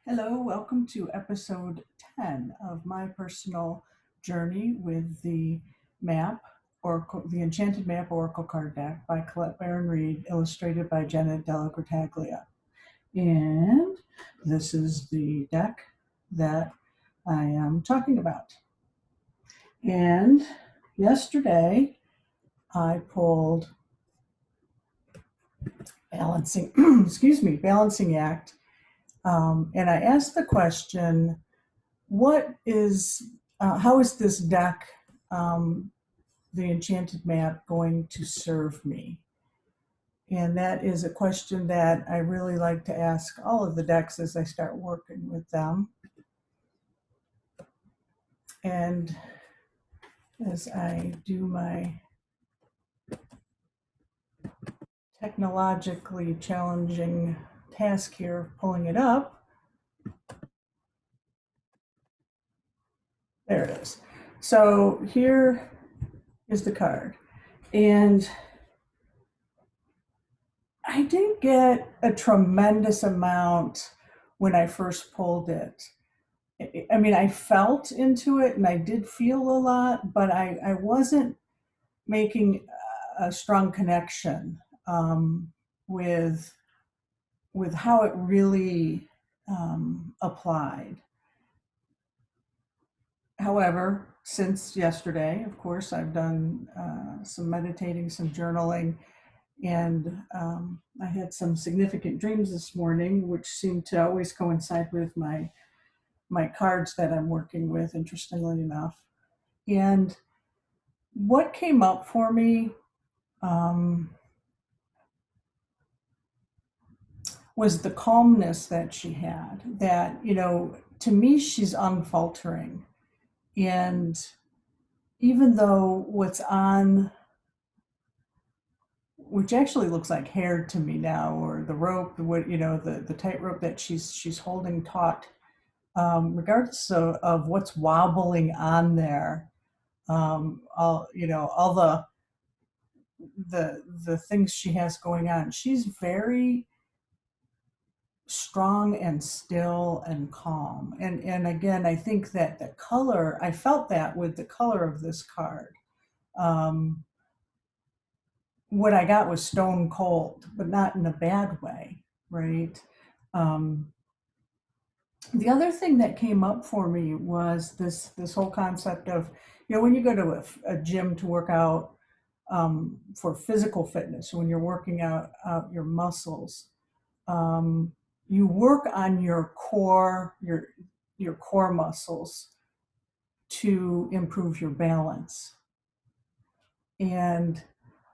Hello, welcome to episode 10 of my personal journey with the map, Oracle, the Enchanted Map Oracle card deck by Colette Baron Reid, illustrated by Jenna Della Grataglia. And this is the deck that I am talking about. And yesterday I pulled balancing, balancing act. And I asked the question, how is this deck, um, the Enchanted Map, going to serve me? And that is a question that I really like to ask all of the decks as I start working with them. And as I do my technologically challenging task here, pulling it up, there it is. So here is the card. And I didn't get a tremendous amount when I first pulled it. I mean, I felt into it and I did feel a lot, but I wasn't making a strong connection with how it really applied. However, since yesterday, of course, I've done some meditating, some journaling, and I had some significant dreams this morning, which seemed to always coincide with my cards that I'm working with, interestingly enough. And what came up for me was the calmness that she had. That, to me, she's unfaltering. And even though what's on, which actually looks like hair to me now, or the rope, the tightrope that she's holding taut, regardless of what's wobbling on there, all the things she has going on, she's very strong and still and calm. And again, I think that the color, I felt that with the color of this card. What I got was stone cold, but not in a bad way, right? The other thing that came up for me was this whole concept of, when you go to a gym to work out, for physical fitness, when you're working out your muscles, you work on your core, your core muscles to improve your balance. And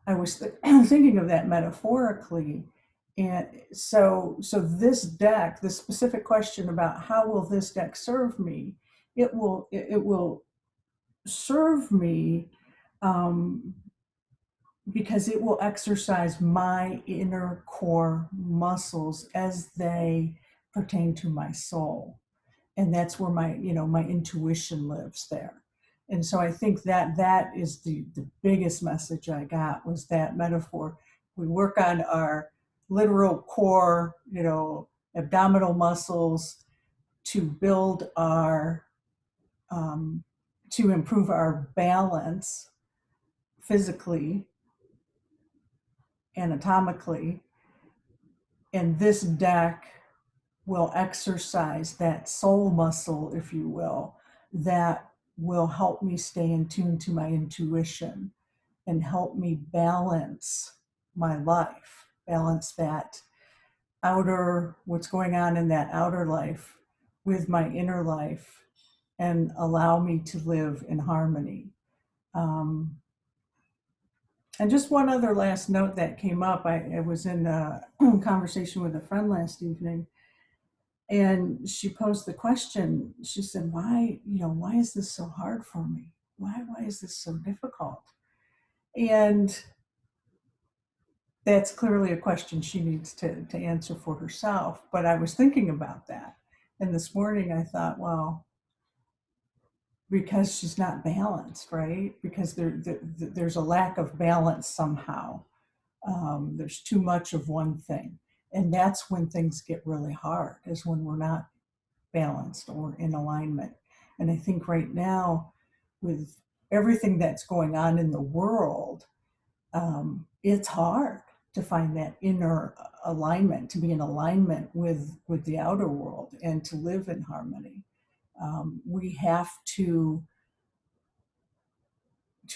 I was thinking of that metaphorically. And so this deck, this specific question about how will this deck serve me, it will serve me because it will exercise my inner core muscles as they pertain to my soul. And that's where my intuition lives there. And so I think that is the biggest message I got, was that metaphor. We work on our literal core, abdominal muscles to build to improve our balance physically, anatomically. And this deck will exercise that soul muscle, if you will, that will help me stay in tune to my intuition and help me balance my life, balance that what's going on in that outer life with my inner life, and allow me to live in harmony. And just one other last note that came up. I was in a conversation with a friend last evening, and she posed the question. She said, why is this so hard for me? Why is this so difficult? And that's clearly a question she needs to answer for herself. But I was thinking about that. And this morning I thought, well, because she's not balanced, right? Because there's a lack of balance somehow. There's too much of one thing. And that's when things get really hard, is when we're not balanced or in alignment. And I think right now, with everything that's going on in the world, it's hard to find that inner alignment, to be in alignment with the outer world, and to live in harmony. We have to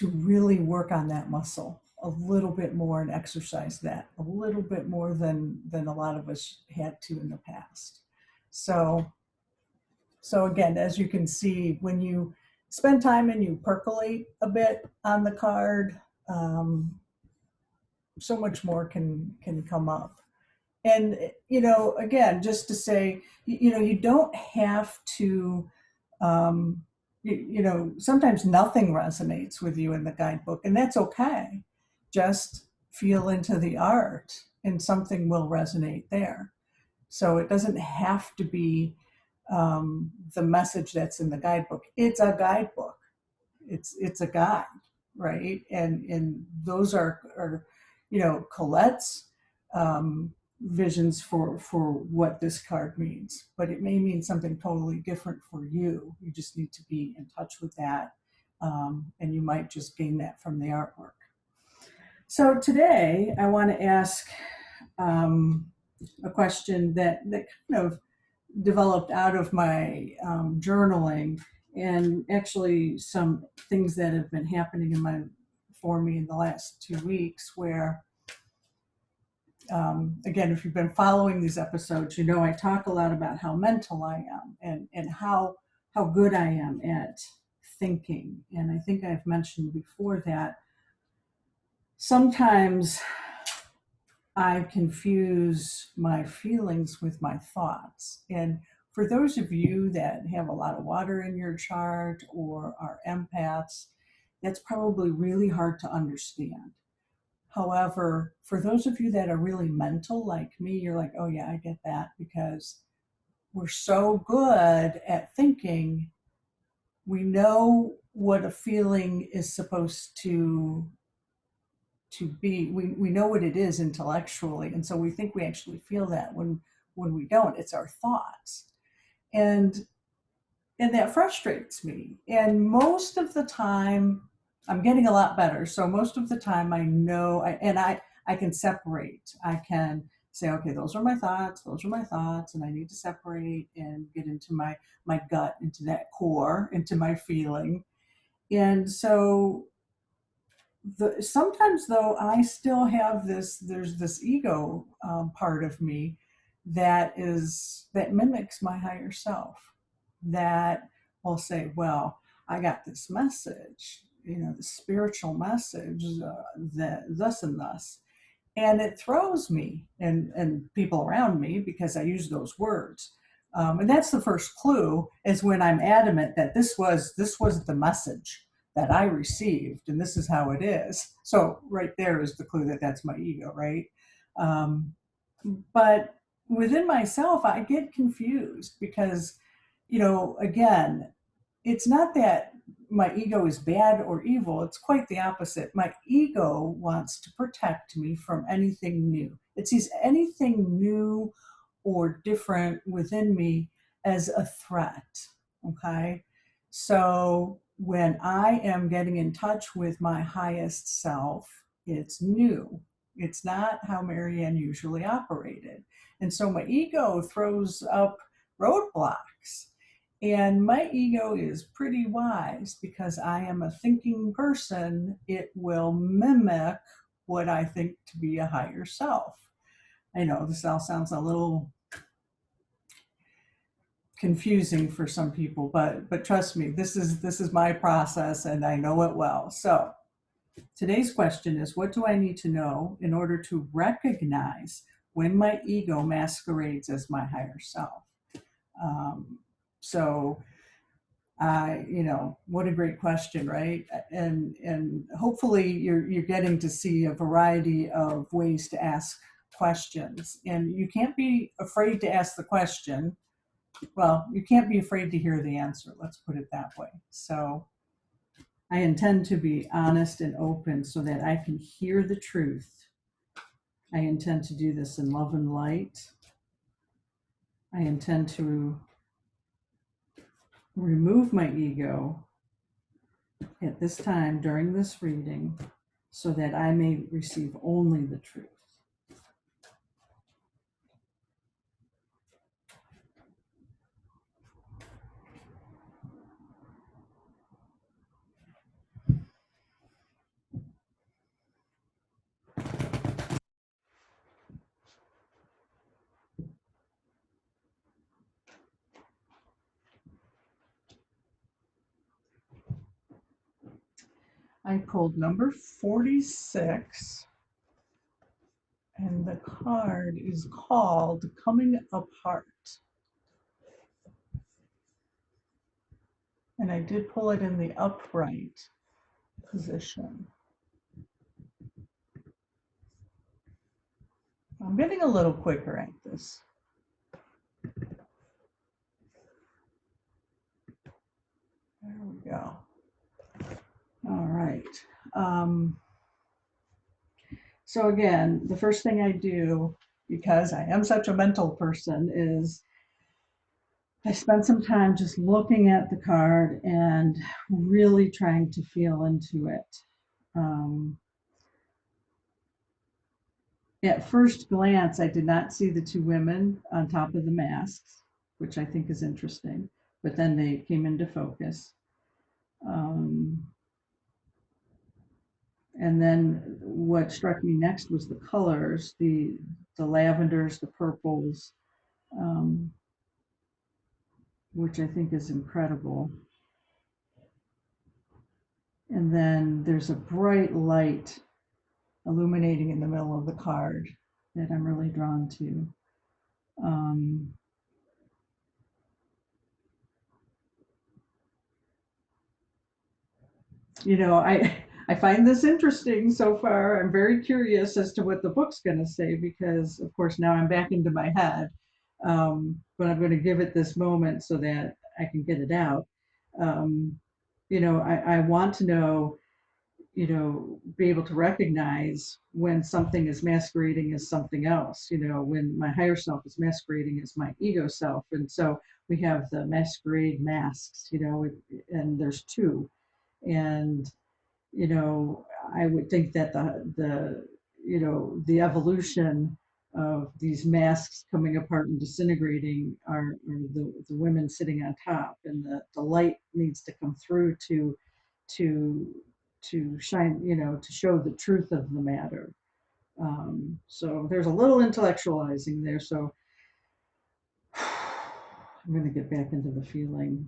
really work on that muscle a little bit more and exercise that a little bit more than a lot of us had to in the past. So again, as you can see, when you spend time and you percolate a bit on the card, so much more can come up. And again, just to say, you don't have to, sometimes nothing resonates with you in the guidebook, and that's okay. Just feel into the art and something will resonate there. So it doesn't have to be the message that's in the guidebook. It's a guidebook. It's a guide, right? And those are Colette's visions for what this card means, but it may mean something totally different for you. You just need to be in touch with that, and you might just gain that from the artwork. So today I want to ask a question that kind of developed out of my journaling, and actually some things that have been happening for me in the last 2 weeks, where again, if you've been following these episodes, I talk a lot about how mental I am and how good I am at thinking. And I think I've mentioned before that sometimes I confuse my feelings with my thoughts. And for those of you that have a lot of water in your chart or are empaths, that's probably really hard to understand. However, for those of you that are really mental like me, you're like, oh yeah, I get that, because we're so good at thinking. We know what a feeling is supposed to be. We know what it is intellectually, and so we think we actually feel that when we don't. It's our thoughts, and that frustrates me. And most of the time, I'm getting a lot better. So most of the time I know, I can separate. I can say, okay, those are my thoughts, and I need to separate and get into my gut, into that core, into my feeling. And so sometimes though, I still have there's this ego part of me that mimics my higher self, that will say, well, I got this message, the spiritual message, that thus and thus. And it throws me and people around me because I use those words. And that's the first clue, is when I'm adamant that this was the message that I received, and this is how it is. So right there is the clue that that's my ego, right? But within myself, I get confused because, again, it's not that my ego is bad or evil. It's quite the opposite. My ego wants to protect me from anything new. It sees anything new or different within me as a threat. Okay. So when I am getting in touch with my highest self, it's new. It's not how Marianne usually operated. And so my ego throws up roadblocks. And my ego is pretty wise, because I am a thinking person. It will mimic what I think to be a higher self. I know this all sounds a little confusing for some people, but trust me, this is my process and I know it well. So today's question is, what do I need to know in order to recognize when my ego masquerades as my higher self? So what a great question, right? And hopefully you're getting to see a variety of ways to ask questions. And you can't be afraid to ask the question. Well, you can't be afraid to hear the answer. Let's put it that way. So I intend to be honest and open so that I can hear the truth. I intend to do this in love and light. I intend to remove my ego at this time during this reading so that I may receive only the truth. I pulled number 46, and the card is called Coming Apart. And I did pull it in the upright position. I'm getting a little quicker at this. There we go. All right. So again, the first thing I do, because I am such a mental person, is I spend some time just looking at the card and really trying to feel into it. At first glance, I did not see the two women on top of the masks, which I think is interesting, but then they came into focus. And then what struck me next was the colors, the lavenders, the purples, um, which I think is incredible. And then there's a bright light illuminating in the middle of the card that I'm really drawn to. Um, you know, I find this interesting so far. I'm very curious as to what the book's going to say because, of course, now I'm back into my head. But I'm going to give it this moment so that I can get it out. Um, you know, I want to know, you know, be able to recognize when something is masquerading as something else, you know, when my higher self is masquerading as my ego self. And so we have the masquerade masks, you know, and there's two. And you know, I would think that you know, the evolution of these masks coming apart and disintegrating are the women sitting on top, and the light needs to come through to to shine, you know, to show the truth of the matter. So there's a little intellectualizing there. So I'm going to get back into the feeling.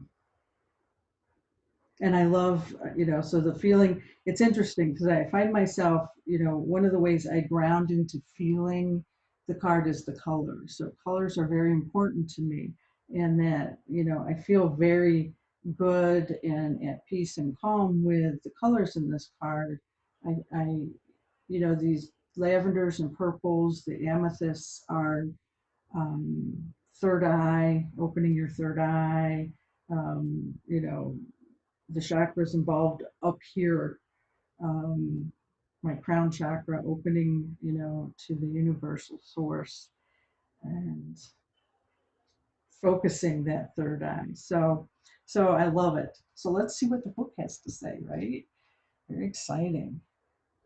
And I love, you know, so the feeling, it's interesting because I find myself, you know, one of the ways I ground into feeling the card is the colors. So colors are very important to me, and that, you know, I feel very good and at peace and calm with the colors in this card. I you know, these lavenders and purples, the amethysts are third eye, opening your third eye, you know, the chakras involved up here, um, my crown chakra opening, you know, to the universal source and focusing that third eye. So I love it. So let's see what the book has to say, right? Very exciting.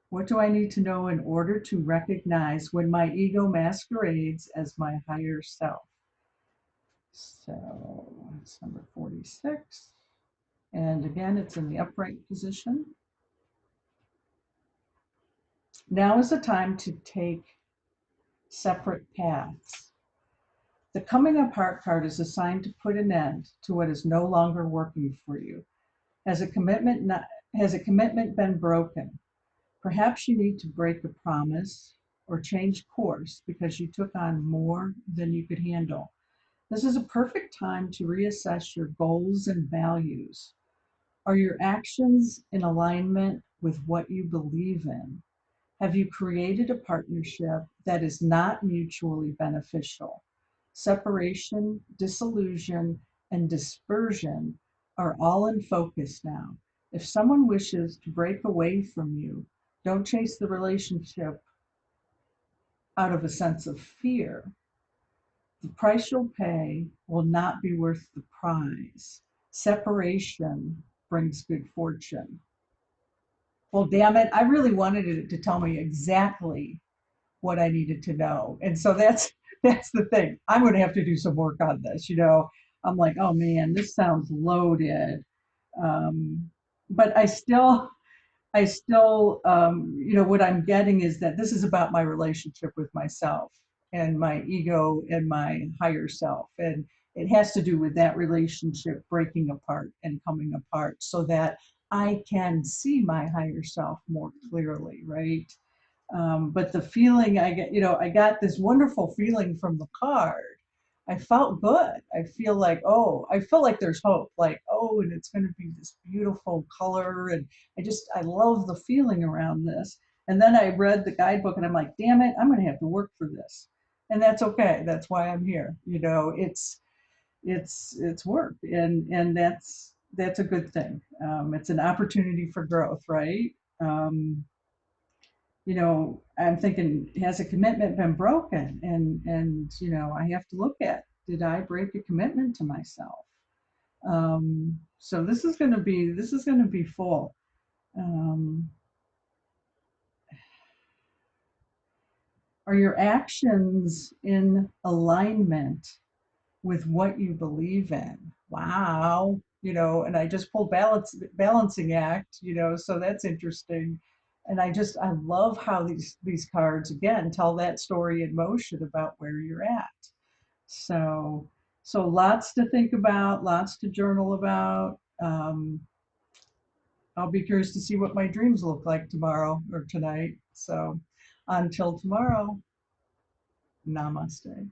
What do I need to know in order to recognize when my ego masquerades as my higher self? So it's number 46. And again, it's in the upright position. Now is the time to take separate paths. The coming apart card is assigned to put an end to what is no longer working for you. Has a commitment not, has a commitment been broken? Perhaps you need to break a promise or change course because you took on more than you could handle. This is a perfect time to reassess your goals and values. Are your actions in alignment with what you believe in? Have you created a partnership that is not mutually beneficial? Separation, disillusion, and dispersion are all in focus now. If someone wishes to break away from you, don't chase the relationship out of a sense of fear. The price you'll pay will not be worth the prize. Separation brings good fortune. Well, damn it, I really wanted it to tell me exactly what I needed to know. And so that's the thing. I'm going to have to do some work on this. I'm like, oh man, this sounds loaded. Um, but I still, what I'm getting is that this is about my relationship with myself and my ego and my higher self. And it has to do with that relationship breaking apart and coming apart so that I can see my higher self more clearly, right? But the feeling I get, I got this wonderful feeling from the card. I felt good. I feel like there's hope. Like, oh, and it's going to be this beautiful color. And I love the feeling around this. And then I read the guidebook and I'm like, damn it, I'm going to have to work for this. And that's okay. That's why I'm here. It's work. And that's a good thing. It's an opportunity for growth, right? Um, I'm thinking, has a commitment been broken? And I have to look at, did I break a commitment to myself? So this is going to be full. Um, are your actions in alignment with what you believe in? Wow. And I just pulled balancing act, so that's interesting. And I love how these cards again tell that story in motion about where you're at. So so lots to think about, lots to journal about. I'll be curious to see what my dreams look like tomorrow or tonight. So until tomorrow, namaste.